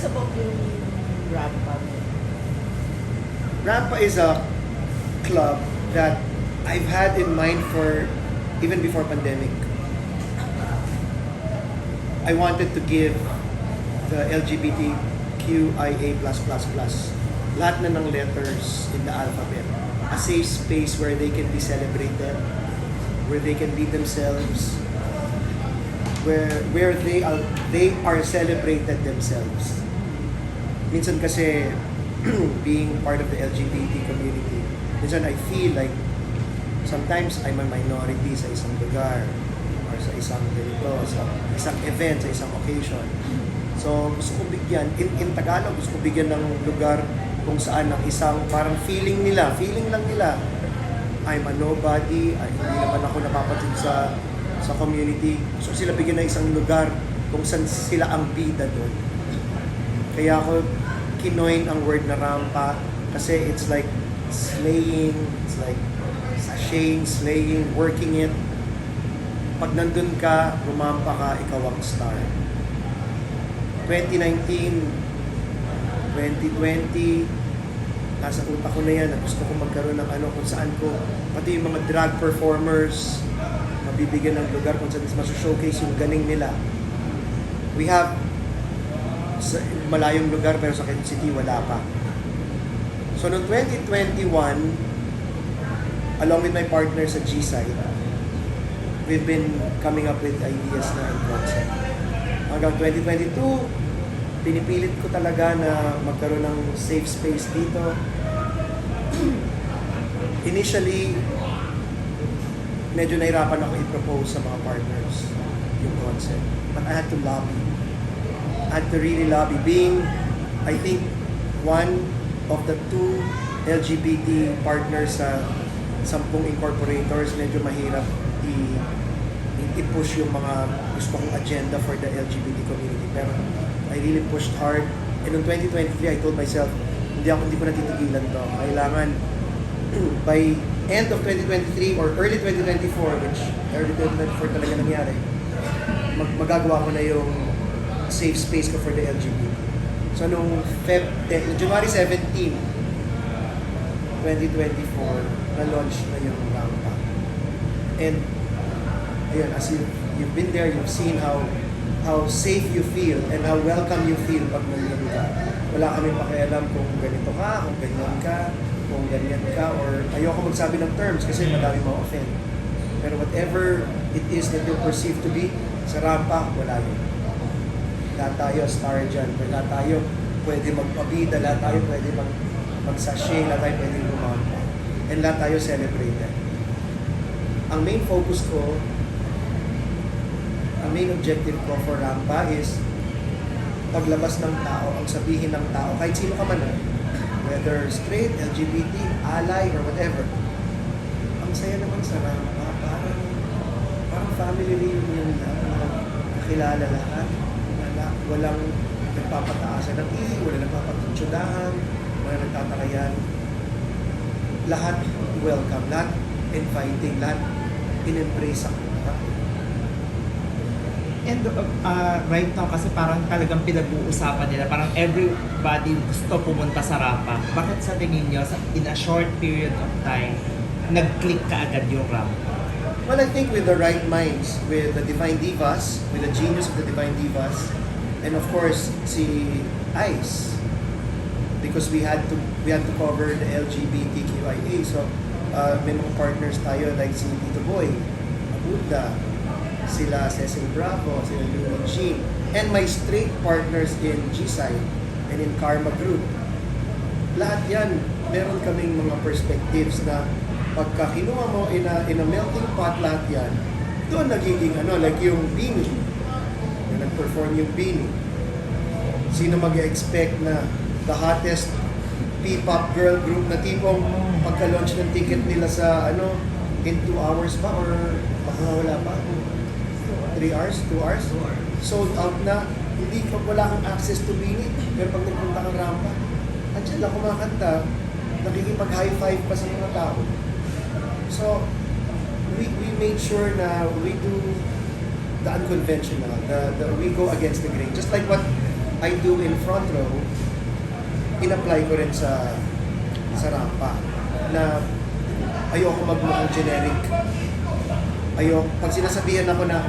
about yung Rampa? Rampa is a club that I've had in mind for even before pandemic. I wanted to give the LGBTQIA++, lahat na ng letters in the alphabet, a safe space where they can be celebrated, where they can be themselves, where they are celebrated themselves. Minsan kasi being part of the LGBT community, minsan I feel like sometimes I'm a minority sa isang lugar or sa isang ganito, sa isang event, sa isang occasion. So gusto ko bigyan, in Tagalog, gusto ko bigyan ng lugar kung saan ang isang parang feeling lang nila, I'm a nobody, hindi naman ako napapansin sa community. So sila bigyan ng isang lugar kung saan sila ang bida doon. Kaya ako kinoin ang word na rampa kasi it's like slaying, it's like sashaying, slaying, working it. Pag nandun ka, rumampa ka, ikaw ang star. 2019, 2020, nasa utak ko na yan, gusto ko magkaroon ng kung saan ko, pati yung mga drag performers, mabibigyan ng lugar kung saan masu-showcase yung galing nila. We have sa malayong lugar pero sa Quezon City wala pa. So noong 2021, along with my partner sa G-Side, we've been coming up with ideas na and concept. Hanggang 2022, pinipilit ko talaga na magkaroon ng safe space dito. Initially, medyo nahirapan ako i-propose sa mga partners yung concept. But I had to lobby. I had to really lobby. Being, I think, one of the two LGBT partners sa 10 incorporators, medyo mahirap i-push yung mga gusto kong agenda for the LGBT community. Pero I really pushed hard. And in 2023, I told myself, hindi ko natitigilan to. Kailangan by end of 2023 or early 2024, which early 2024 talaga nangyari, magagawa ko na yung safe space ko for the LGBT. So nung January 17, 2024, na-launch na yung Rampa. And ayun, as you've been there, you've seen how safe you feel and how welcome you feel pag nandun ka. Wala kami pakialam kung ganito ka, kung ganyan ka, kung ganyan ka, or ayoko magsabi ng terms kasi madami ma-offend. Pero whatever it is that you perceive to be, sa Rampa, wala yun. Lahat tayo star dyan, lahat tayo pwede magpabida, lahat tayo pwede mag-sachet, lahat tayo pwede lumampa. And lahat tayo celebrated. Ang main focus ko, ang main objective ko for Rampa is paglabas ng tao, ang sabihin ng tao, kahit sino ka man, whether straight, LGBT, ally, or whatever. Ang saya naman sa Rampa, parang family reunion lang, nakilala lahat, walang nagpapataasan ng walang nagpapatutsudahan, walang nagtatakayan. Lahat welcome, lahat inviting, lahat in-embrace ako. And right now kasi parang talagang pinag-uusapan nila, parang everybody gusto pumunta sa Rampa. Bakit sa tingin nyo, in a short period of time, nag-click ka agad yung Rampa? Well, I think with the right minds, with the Divine Divas, with the genius of the Divine Divas, and of course, si ICE, because we had to cover the LGBTQIA. So, may mga partners tayo like si Tito Boy, Abunda, sila Cecil Bravo, sila Louie Jean, and my straight partners in G-Side and in Karma Group. Lahat yan, meron kaming mga perspectives na pagka kinuha mo in a melting pot lahat yan, doon nagiging like yung Beanie, na nag-perform yung Beanie. Sino mag-expect na the hottest P-pop girl group na tipong pagka-launch ng ticket nila sa in 2 hours ba or baka wala pa? 3 hours? 2 hours? Sold out na, wala kang access to Beanie, pero pag nagpunta kang Rampa, andyan lang kumakanta, nakikipag-high five pa sa mga tao. So, we made sure na we do the unconventional, we go against the grain. Just like what I do in front row, in-apply ko rin sa rampa na ayoko magmukhang generic. Pag sinasabihan ako na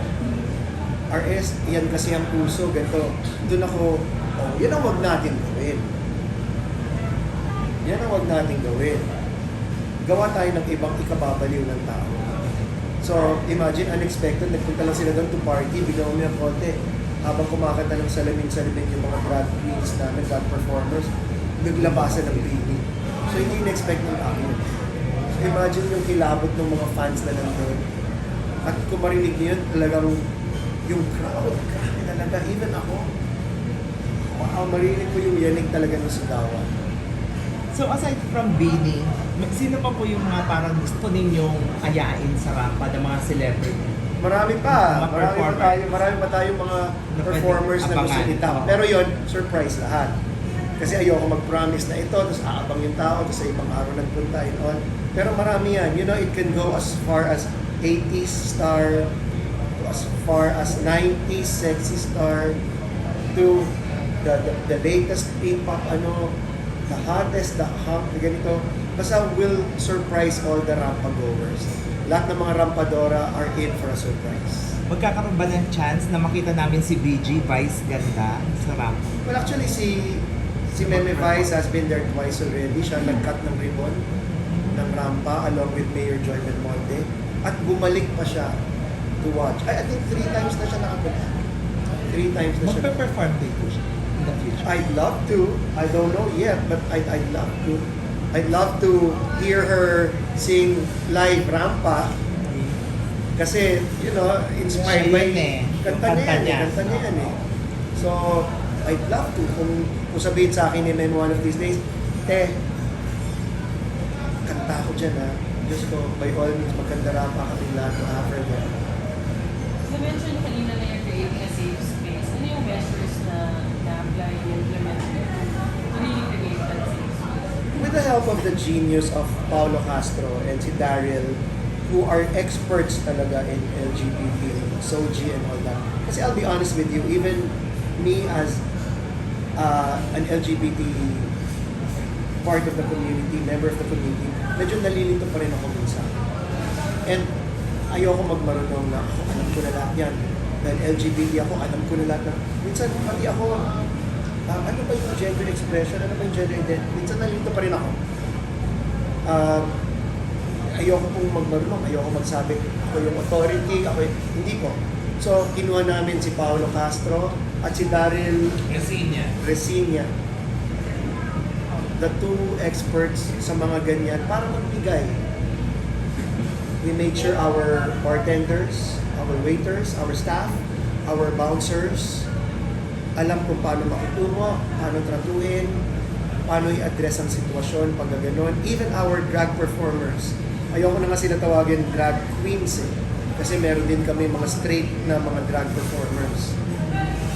RS, yan kasi ang puso, ganito, doon ako, yan ang wag natin gawin. Yan ang wag natin gawin. Gawa tayo ng ibang ikababaliw ng tao. So, imagine, unexpected, nagpunta lang sila doon to party, bigyan mo ng konti. Habang kumakanta ng salamin-salamin yung mga drag queens namin, drag performers, naglabasan ng baby. So, hindi in-expect ng akin. So, imagine yung kilabot ng mga fans na nandun. At kung marinig niyo yun, talagang yung crowd, grabe talaga, even ako. Wow, marinig ko yung yanig talaga ng sigawan. So aside from Beanie, sino pa po yung mga parang gusto ninyong ayain sa rampa ng mga celebrity? Marami pa. Mga performers. Marami pa tayong mga Na performers na gusto abangan. nita. Oo. Pero yon surprise lahat. Kasi ayoko mag-promise na ito, tapos aabang yung tao, tapos sa ibang araw nagpunta and all. Pero marami yan. You know, it can go as far as 80s star, to as far as 90s sexy star, to the latest P-pop, the hottest, the hot, ganito. Basta will surprise all the rampa goers. Lahat ng mga rampadora are in for a surprise. Magkakaroon ba ng chance na makita namin si BG Vice ganda sa rampa? Well, actually, si Meme Vice has been there twice already. Siya nag-cut ng ribbon ng rampa along with Mayor Joy Belmonte. At bumalik pa siya to watch. I think 3 times na siya nakapunta. 3 times na siya. Magpe-perform din po siya in the future. I'd love to. I don't know yet, but I'd love to. I'd love to hear her sing live rampa. Kasi, inspired Siya by yun eh. kanta Yung niya kanta yan, niya. kanta niya yan eh. So, I'd love to. Kung sabihin sa akin ni Meme one of these days, kanta ako dyan ha. Diyos ko, by all means, magkanda rampa kaming lahat ng Africa. You mentioned kanina na you're creating a safe space. Ano yung measures na na-apply and implement mo to really create that safe space? With the help of the genius of Paulo Castro and si Daryl, who are experts talaga in LGBT, SOGI and all that. Kasi I'll be honest with you, even me as an LGBT part of the community, member of the community, medyo nalilito pa rin ako minsan. And ayoko magmarunong na ako, alam ko na lahat yan. Dahil LGBT ako, alam ko na lahat na. Minsan, pati ako, ano ba yung gender expression? Ano ba yung gender identity? Minsan nalilito pa rin ako. Ayoko pong magmarunong, ayoko magsabi, ako yung authority, hindi ko. So, kinuha namin si Paulo Castro at si Daryl Resina, the two experts sa mga ganyan, para magbigay. We made sure our bartenders, our waiters, our staff, our bouncers, alam kung paano makitungo, paano tratuhin, paano i-address ang sitwasyon pag gano'n. Even our drag performers, ayoko na nga sila tawagin drag queens eh. Kasi meron din kami mga straight na mga drag performers.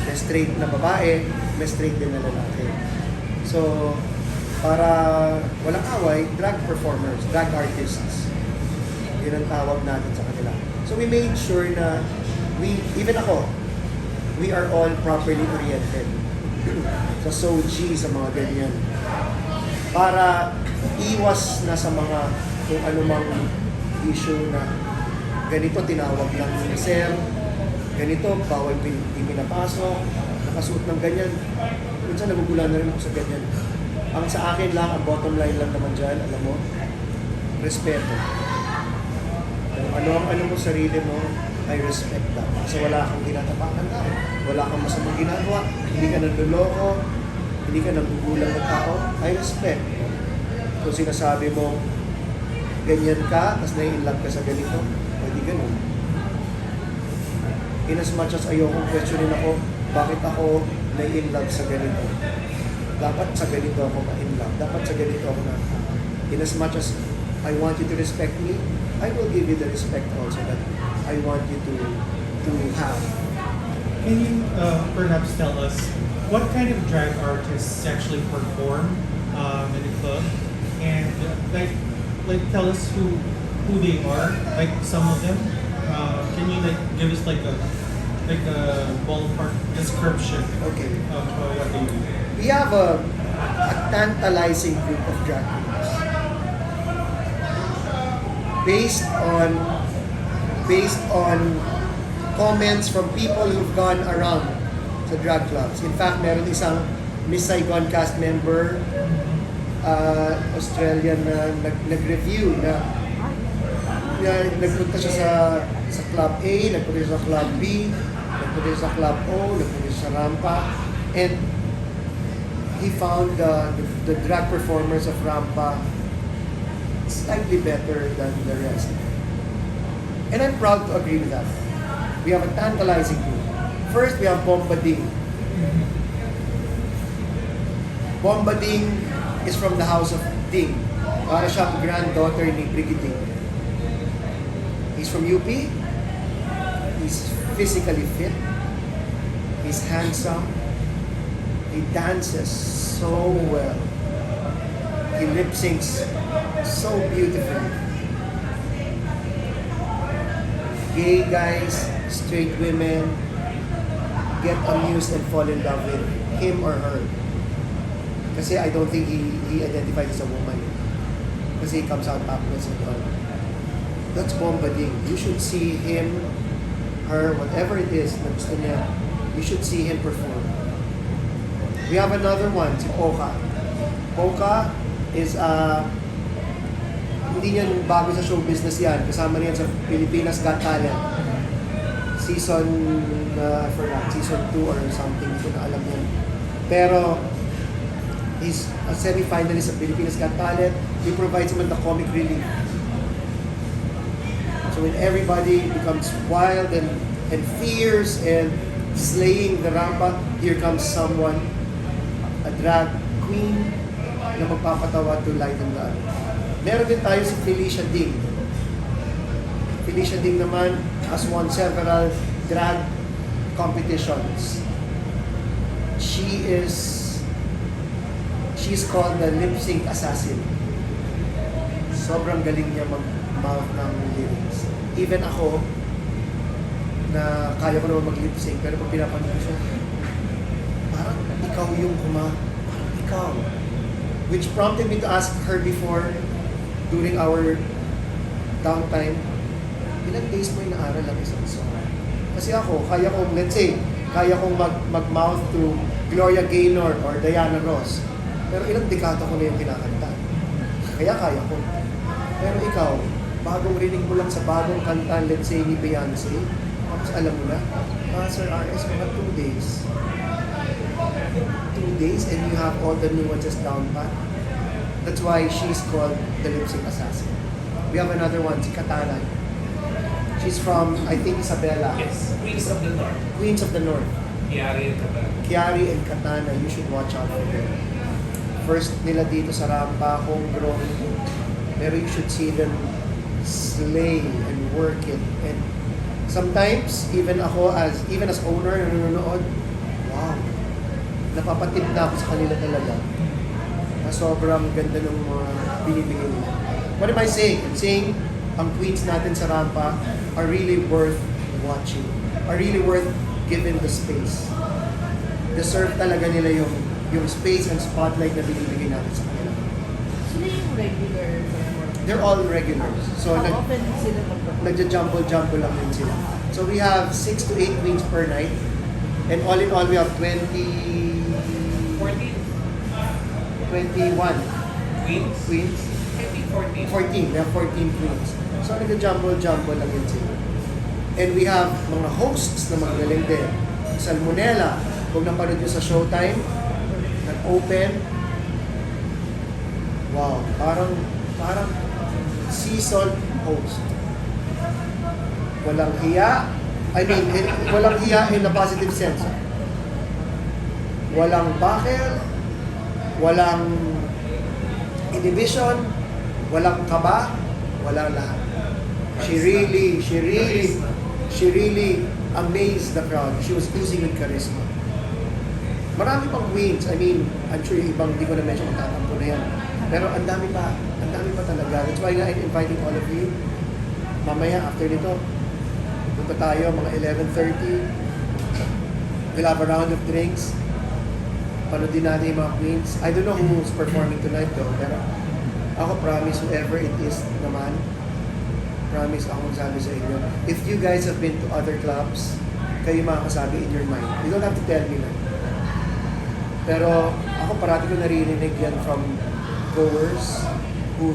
May straight na babae, may straight din na lalaki. So, para walang away, drag performers, drag artists. Yun ang tawag natin sa kanila. So we made sure na even ako, we are all properly oriented. So SOGI sa mga ganyan. Para iwas na sa mga kung anumang issue na ganito tinawag lang ni sir, ganito bawal hindi pinapasok, nakasuot ng ganyan. Minsan nagugulan na rin ako sa ganyan. Ang sa akin lang, ang bottom line lang naman dyan, alam mo, respeto. Ano mo sarili mo, I respect that. So wala kang tinatapakan tao, wala kang masamang ginagawa, hindi ka nanloloko, hindi ka nanggugulang ng tao, I respect. Kung sinasabi mo, ganyan ka, tapos nai-inlove ka sa ganito, pwede ganun. In as much as ayokong questionin ako, bakit ako nai-inlove sa ganito? Dapat sa ganito ako ma-inlove, dapat sa ganito ako na. In as much as I want you to respect me, I will give you the respect also that I want you to have. Can you perhaps tell us what kind of drag artists actually perform in the club, and like tell us who they are, like some of them. Can you give us like a like a ballpark description Okay. of what they do? We have a tantalizing group of drag queens. Based on comments from people who've gone around sa drag clubs. In fact, meron isang Miss Saigon cast member, Australian na nag-review na nagpunta siya sa Club A, nagpunta siya sa Club B, nagpunta siya sa Club O, nagpunta siya sa Rampa, and he found the drag performers of Rampa slightly better than the rest. And I'm proud to agree with that. We have a tantalizing group. First, we have Bombading. Bombading is from the house of Ding. Para siya ang granddaughter ni Brigitte Ding. He's from UP. He's physically fit. He's handsome. He dances so well. He lip syncs so beautifully. Gay guys, straight women get amused and fall in love with him or her. Kasi I don't think he identified as a woman. Kasi he comes out topless and all. That's Bombading. You should see him, her, whatever it is na gusto niya, you should see him perform. We have another one, si Poca. Poca is hindi niyan bago sa show business yan. Kasama niyan sa Pilipinas Got Talent. Season, I forgot, season 2 or something, hindi ko na alam yan. Pero, he's a semi-finalist sa Pilipinas Got Talent. He provides him the comic relief. So when everybody becomes wild and fierce and slaying the rampa, here comes someone, a drag queen, na magpapatawa to lighten the other. Meron din tayo si Felicia Ding. Felicia Ding naman has won several drag competitions. She's called the lip sync assassin. Sobrang galing niya mag-mouth ng lyrics. Even ako, na kaya ko naman mag-lip sync, pero pag pinapanood ko siya, parang ikaw yung parang ikaw. Which prompted me to ask her before, during our downtime, ilang days mo inaaral ang isang song? Kasi ako, kaya kong mag-mouth to Gloria Gaynor or Diana Ross. Pero ilang dekada ko na yung kinakanta. Kaya ko. Pero ikaw, bagong rinig mo lang sa bagong kanta, let's say ni Beyonce, tapos alam mo na, Sir RS, mga 2 days. 2 days and you have all the nuances down pat. That's why she's called the lip sync assassin. We have another one, si Katana. She's from, I think, Isabela. Yes, Queens of the North. Queens of the North. Kiari and Katana. Kiari and Katana, you should watch out for them. First nila dito sa Rampa, homegrown. Pero you should see them slay and work it. And sometimes, even as owner na nanonood, wow, napapatid na ako sa kanila talaga. Na sobrang ganda ng mga binibigay nila. What am I saying? I'm saying, ang queens natin sa Rampa are really worth watching. Are really worth giving the space. Deserve talaga nila yung space and spotlight na binibigay natin sa kanila. Sino yung regular performer? They're all regulars. So, How often sila mag-perform? nagja-jumble lang din sila. So, we have 6 to 8 queens per night. And all in all, we have 21 Queens? queens. I think 14. 14. We have 14 queens. So, nagja-jumble lang din sila. And we have mga hosts na magaling din. Salmonella, kung napanood nyo sa Showtime, nag-open. Wow, parang seasoned host. Walang hiya. Walang hiya in a positive sense. Walang bakil, walang inhibition, walang kaba, walang lahat. She really amazed the crowd. She was oozing with charisma. Marami pang queens. I'm sure yung ibang hindi ko na mention ang tatampo na yan. Pero ang dami pa talaga. That's why I'm inviting all of you. Mamaya, after nito, punta tayo mga 11:30. We'll have a round of drinks. Panoodin natin yung mga queens. I don't know who's performing tonight though, pero ako promise whoever it is naman, promise ako magsabi sa inyo. If you guys have been to other clubs, kayo makakasabi in your mind. You don't have to tell me na. Pero ako parati ko naririnig yan from goers who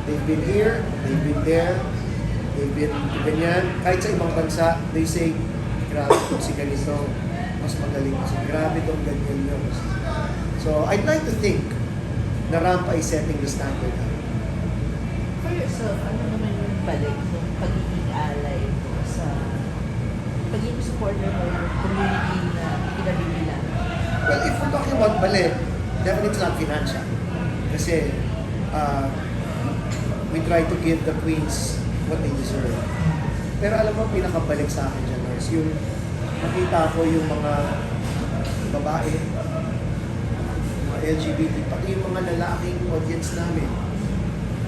they've been here, they've been there, they've been ganyan. Kahit sa ibang bansa, they say, grabe itong si ganito, mas magaling kasi grabe itong ganyan yun. So, I'd like to think na Rampa is setting the standard. For yourself, ano naman yung balik ng pagiging alay mo sa pagiging supporter mo ng community na kinabibilang? Well, if we're talking about balik, definitely it's not financial. Kasi we try to give the queens what they deserve. Pero alam mo, pinakabalik sa akin dyan, Lars, yung nakita ko yung mga babae, mga LGBT, pati yung mga lalaking audience namin.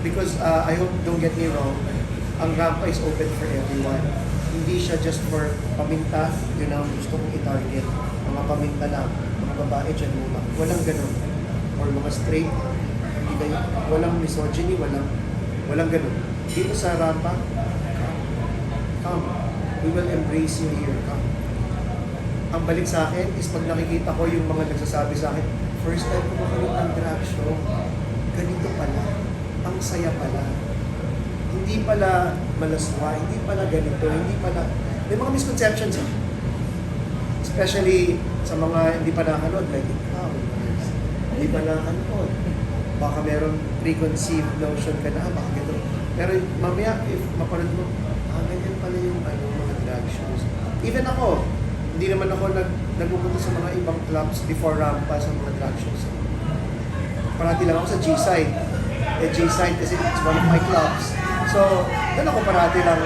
Because I hope, don't get me wrong, ang Rampa is open for everyone. Hindi siya just for paminta, yun ang gusto kong i-target. Mga paminta lang, mga babae dyan muna. Walang ganun. Or mga straight, hindi kayo, walang misogyny, walang ganun. Dito sa Rampa, come. We will embrace you here. Come. Ang balik sa akin is pag nakikita ko yung mga nagsasabi sa akin, first time ko makaroon ng drag show, ganito pala. Ang saya pala. Hindi pala malaswa, hindi pala ganito, hindi pala... May mga misconceptions eh. Especially sa mga hindi pa nakanood, like ikaw. Hindi pa nakanood. Baka meron preconceived notion ka na, baka ganito. Pero mamaya, if mapanood mo, ganyan pala yung mga drag shows. Even ako, hindi naman ako nagpupunta sa mga ibang clubs before Rampa sa mga drag shows. Parati lang ako sa G-Side. G-Side kasi it's one of my clubs. So, doon ako parati lang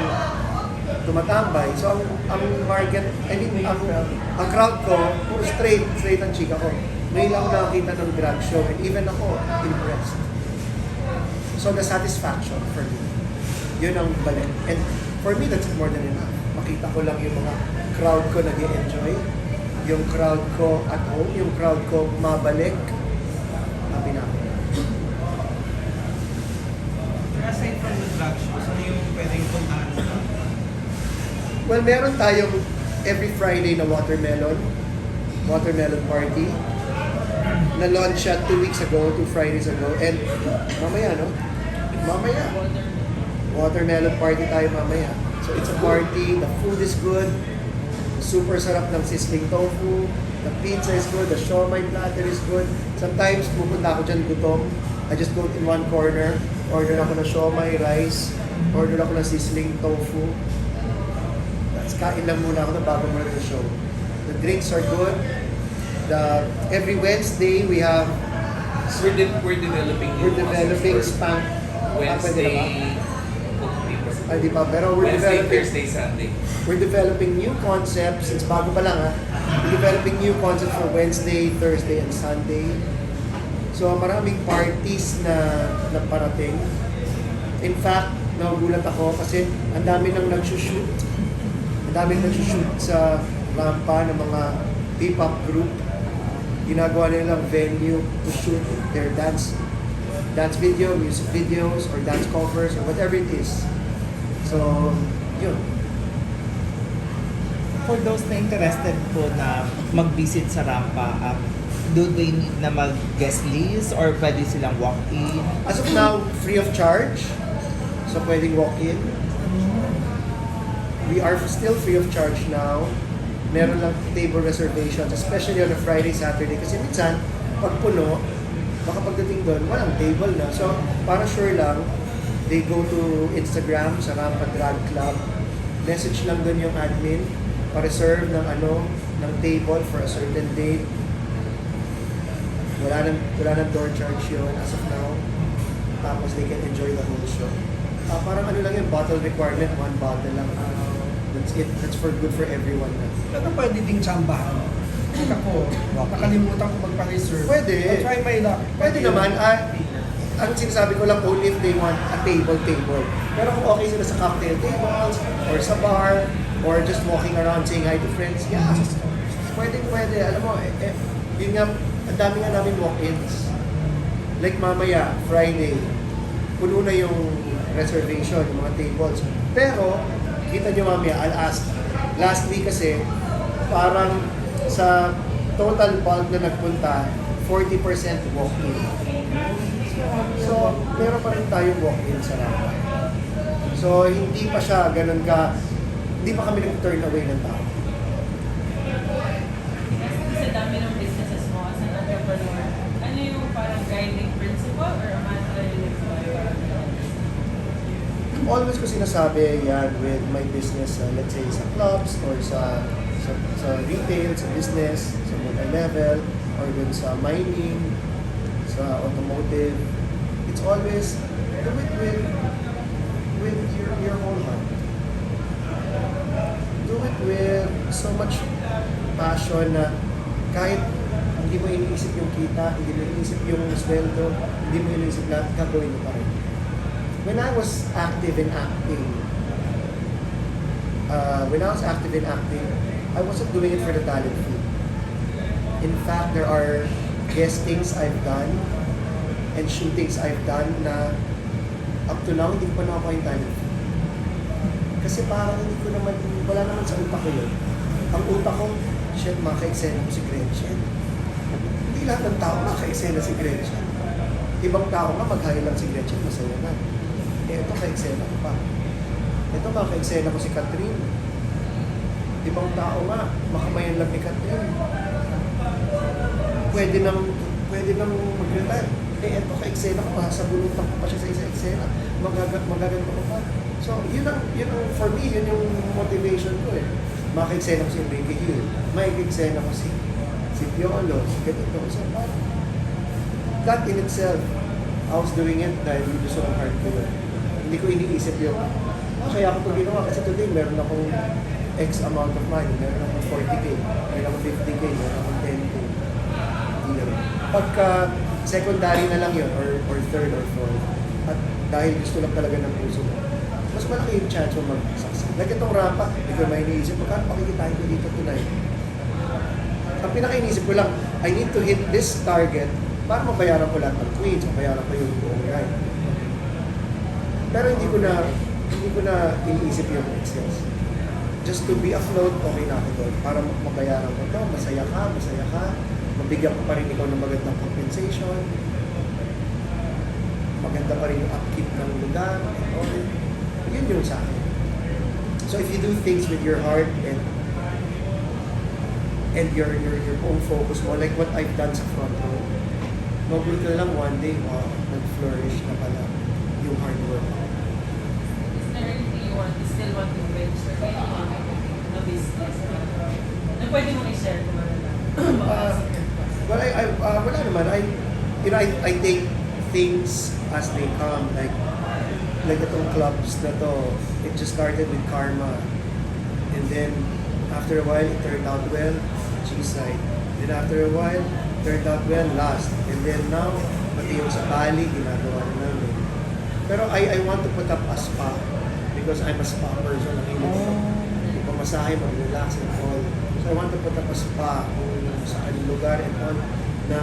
tumatambay. So, ang market, ang crowd ko, puro straight ang chika ko. May lang nakakita ng drag show and even ako, impressed. So, the satisfaction for me, yun ang balik. And for me, that's more than enough. Makita ko lang yung mga crowd ko nag-enjoy, yung crowd ko at home, yung crowd ko mabalik, happy na ako. Aside from the drag shows, ano yung pwedeng puntahan mo? Well, meron tayong every Friday na watermelon party. Na-launch siya 2 weeks ago, 2 Fridays ago. And mamaya, no? Mamaya. Watermelon party tayo mamaya. So it's a party, the food is good, super sarap ng sizzling tofu, the pizza is good, the siomai platter is good. Sometimes pupunta ako dyan gutom, I just go in one corner, order ako ng siomai rice, order ako ng sizzling tofu. Tapos kain lang muna ako na bago muna the show. The drinks are good. Every Wednesday we have We're developing new developing concepts spank. for Wednesday. Ay, di ba? Pero we're Wednesday, developing Thursday, Sunday. We're developing new concepts. It's bago pa lang ha. We're developing new concepts for Wednesday, Thursday, and Sunday. So maraming parties na parating. In fact, nagugulat ako kasi ang dami nang nagsushoot. Ang dami nagsushoot sa Rampa ng mga P-pop group. Ginagawa nilang venue to shoot their dance video, music videos, or dance covers, or whatever it is. So, yun. For those na interested po na mag-visit sa Rampa, do they need na mag-guest list or pwede silang walk-in? As of now, free of charge. So, pwedeng walk-in. We are still free of charge now. Meron lang table reservations, especially on a Friday, Saturday. Kasi minsan, pag puno, baka pagdating doon, walang table na. So, para sure lang, they go to Instagram sa Rampa Drag Club. Message lang doon yung admin, pa-reserve ng table for a certain date. Wala nang door charge yun as of now. Tapos they can enjoy the whole show. Parang lang yung bottle requirement, 1 bottle lang. That's it. That's good for everyone. Pero pwede ding tsambahan. Ako, nakalimutan ko magpa-reserve. Pwede. I'll try my luck. Pwede naman. Ang sinasabi ko lang, only if they want a table. Pero kung okay sila sa cocktail tables or sa bar, or just walking around saying hi to friends, yeah, pwede. Alam mo, yun nga, ang dami nga namin walk-ins. Like mamaya, Friday, puno na yung reservation, yung mga tables. Pero, kita nyo mamaya, I'll ask. Last week kasi, parang sa total bulk na nagpunta, 40% walk-in. So, meron pa rin tayong walk-in sa Rapa. So, hindi pa siya ganun hindi pa kami nag-turn away ng tao. Kasi sa dami ng businesses mo as an entrepreneur, ano yung parang guiding principle or a mantra you live by? Always ko sinasabi yan with my business, let's say sa clubs or sa retail, sa business, sa multi-level, or dun sa mining, sa automotive. It's always do it with your whole heart. Do it with so much passion na kahit hindi mo iniisip yung kita, hindi mo iniisip yung sweldo, hindi mo iniisip lahat, gagawin mo pa rin. When I was active in acting, I wasn't doing it for the talent fee. In fact, there are guestings I've done and shootings I've done na up to now, hindi ko pa nakakuha yung talent fee. Kasi parang hindi ko naman, wala naman sa utak ko yun. Ang utak ko, shit, maka-eksena ko si Gretchen. Hindi lahat ng tao maka-eksena si Gretchen. Ibang tao nga, mag-high lang si Gretchen, masaya na. Eh, ito ka-eksena ko pa. Ito, maka-eksena ko si Catherine. Ibang tao nga, makamayan lang ni Catherine. Pwede nang mag-retire. Eh, ito ka-eksena ko, sabunutan ko pa siya sa isa eksena. Magaganto ko pa. So, yun ang, for me, yun yung motivation ko eh. Maka-eksena ko si Enrique Hill. Maka-eksena ko si Piolo, si ganito. So, that in itself, I was doing it dahil gusto kong hard ko yun. Hindi ko iniisip yung, kaya ako ito ginawa kasi today meron akong X amount of money, meron akong 40K, meron akong 50K, meron akong 10K. Hindi naman. Pagka secondary na lang yun, or third or fourth, at dahil gusto lang talaga ng puso mo, mas malaki yung chance mo mag-succeed. Like itong Rapa, hindi ko may iniisip, magkano pakikitain ko dito tonight? Ang pinaka-iniisip ko lang, I need to hit this target para mabayaran ko lahat ng queens, mabayaran ko yung buong ride. Pero hindi ko na iniisip yung excess. Just to be afloat, okay na ako doon. Para mabayaran ko to, masaya ka, mabigyan ko pa rin ikaw ng magandang compensation, maganda pa rin yung upkeep ng lugar, and all. Yun yung sa akin. So if you do things with your heart and your own focus mo, like what I've done sa front row, mabuti na lang one day, nag-flourish na pala yung hard work. Is there anything you still want to venture na business na pwede mong i-share kung ano lang? Well, wala naman. I take things as they come. Like itong clubs na to, it just started with karma. And then, after a while, it turned out well, G-side. Then after a while, turned out well, last. And then now, pati yung sa Bali, ginagawa na namin. Pero I want to put up a spa because I'm a spa person. Ang hindi ko pamasahe, mag-relax and all. So I want to put up a spa kung sa kanyang lugar and all na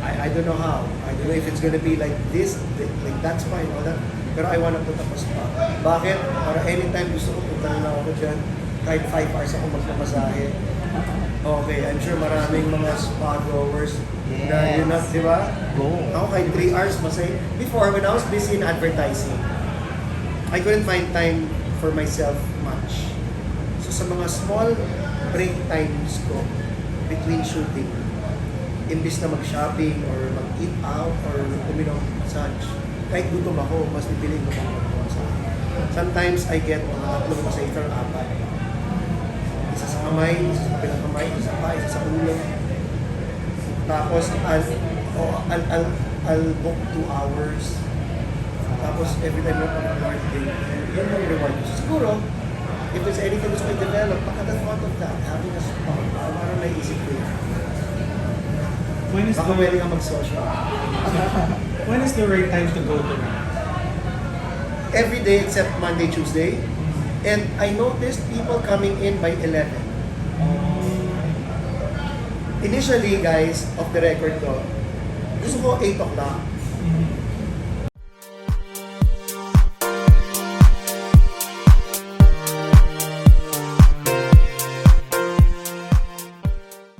I don't know how. I don't know if it's gonna be like this, like that's fine, all that. Pero I want to put up a spa. Bakit? Para anytime gusto ko, punta na ako dyan. Kahit 5 hours ako magpamasahe. Okay, I'm sure maraming mga spa goers na yun na, di ba? Go. Ako kahit 3 hours masay. Before, when I was busy in advertising, I couldn't find time for myself much. So sa mga small break times ko between shooting, imbis na mag-shopping or mag-eat out or uminom massage, kahit gutom ako, mas pipiliin ko pang mag-massage. Sometimes I get mga 3 massage or 4. Isa sa kamay, isa sa kabilang kamay, isa pa, isa sa ulo. Tapos, I'll book 2 hours. Tapos, every time na pang-reward day, yun yung reward ko. So, siguro, if there's anything gusto ko i-develop, baka the thought of that, having a spa, parang naisip ko yun. Baka pwede ka mag-social. When is the right time to go to that? Every day except Monday, Tuesday. And I noticed people coming in by 11. Initially, guys, off the record ko, gusto ko 8 o'clock.